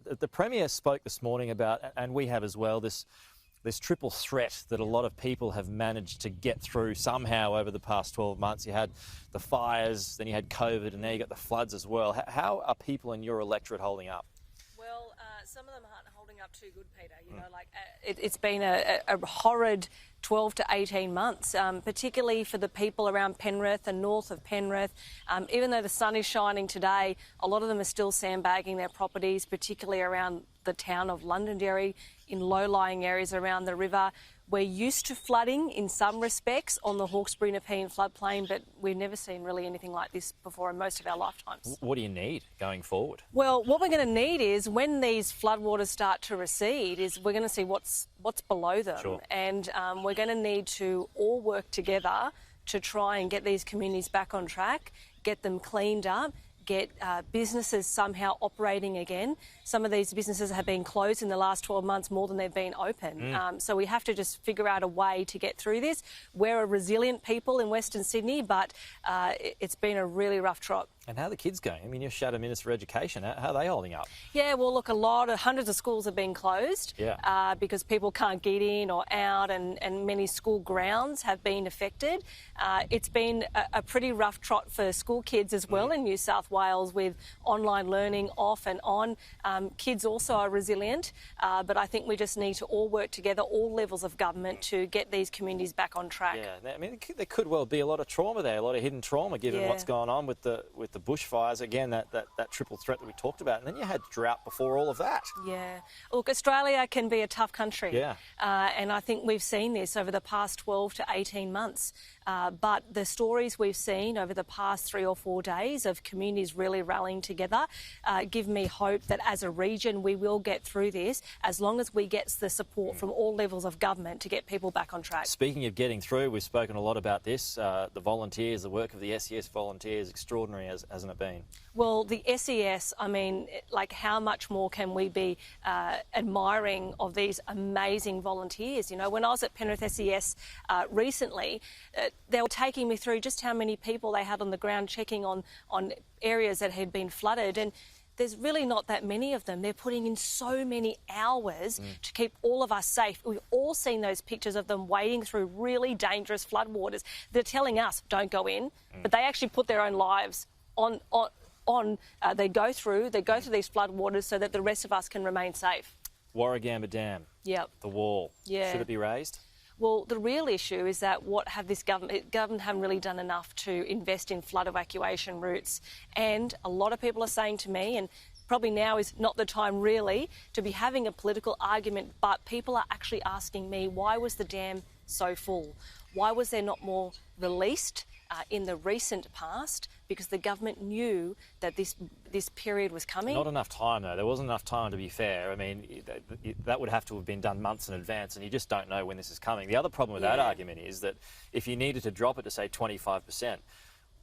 The Premier spoke this morning about, and we have as well, this triple threat that a lot of people have managed to get through somehow over the past 12 months. You had the fires, then you had COVID, and now you got the floods as well. How are people in your electorate holding up? Well, some of them aren't holding up too good, Peter. You know, like it's been a horrid 12 to 18 months, particularly for the people around Penrith and north of Penrith. Even though the sun is shining today, a lot of them are still sandbagging their properties, particularly around the town of Londonderry, in low-lying areas around the river. We're used to flooding in some respects on the Hawkesbury-Nepean floodplain, but we've never seen really anything like this before in most of our lifetimes. What do you need going forward? Well, what we're going to need is, when these floodwaters start to recede, is we're going to see what's below them. Sure. And we're going to need to all work together to try and get these communities back on track, get them cleaned up, get businesses somehow operating again. Some of these businesses have been closed in the last 12 months more than they've been open. So we have to just figure out a way to get through this. We're a resilient people in Western Sydney, but it's been a really rough trot. And how are the kids going? I mean, you're Shadow Minister for Education. How are they holding up? Yeah, well, look, hundreds of schools have been closed because people can't get in or out, and many school grounds have been affected. It's been a pretty rough trot for school kids as well in New South Wales, with online learning off and on. Kids also are resilient, but I think we just need to all work together, all levels of government, to get these communities back on track. Yeah, I mean, there could well be a lot of trauma there, a lot of hidden trauma, given what's going on with the bushfires, again, that triple threat that we talked about. And then you had drought before all of that. Yeah. Look, Australia can be a tough country. Yeah. And I think we've seen this over the past 12 to 18 months. But the stories we've seen over the past 3 or 4 days of communities really rallying together give me hope that as a region we will get through this, as long as we get the support from all levels of government to get people back on track. Speaking of getting through, we've spoken a lot about this. The volunteers, the work of the SES volunteers, extraordinary, hasn't it been? Well, the SES, I mean, like, how much more can we be admiring of these amazing volunteers? You know, when I was at Penrith SES recently, they were taking me through just how many people they had on the ground checking on areas that had been flooded, and there's really not that many of them. They're putting in so many hours to keep all of us safe. We've all seen those pictures of them wading through really dangerous floodwaters. They're telling us, don't go in, but they actually put their own lives on. They go through these floodwaters so that the rest of us can remain safe. Warragamba Dam. Yep. The wall. Yeah. Should it be raised? Well, the real issue is that government haven't really done enough to invest in flood evacuation routes. And a lot of people are saying to me, and probably now is not the time really to be having a political argument, but people are actually asking me, why was the dam so full? Why was there not more released in the recent past? Because the government knew that this period was coming. Not enough time, though. There wasn't enough time, to be fair. I mean, that would have to have been done months in advance, and you just don't know when this is coming. The other problem with that argument is that if you needed to drop it to, say, 25%,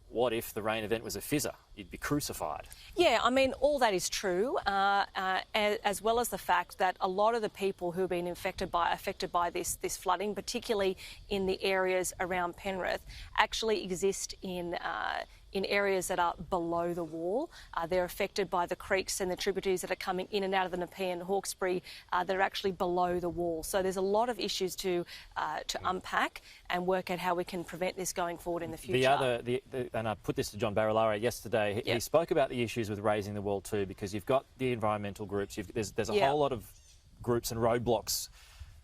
what if the rain event was a fizzer? You'd be crucified. Yeah, I mean, all that is true, as well as the fact that a lot of the people who have been affected by this flooding, particularly in the areas around Penrith, actually exist in areas that are below the wall. They're affected by the creeks and the tributaries that are coming in and out of the Nepean, Hawkesbury. They're actually below the wall. So there's a lot of issues to unpack and work out how we can prevent this going forward in the future. And I put this to John Barilaro yesterday. He spoke about the issues with raising the wall too, because you've got the environmental groups. There's a whole lot of groups and roadblocks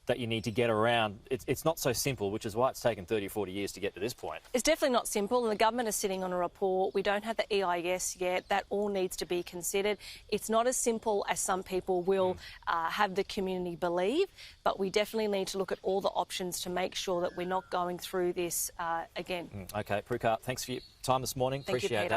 that you need to get around. It's not so simple, which is why it's taken 30 or 40 years to get to this point. It's definitely not simple, and the government is sitting on a report. We don't have the EIS yet. That all needs to be considered. It's not as simple as some people will have the community believe, but we definitely need to look at all the options to make sure that we're not going through this again. OK, Prue, thanks for your time this morning. Thank you, Appreciate Peter. that.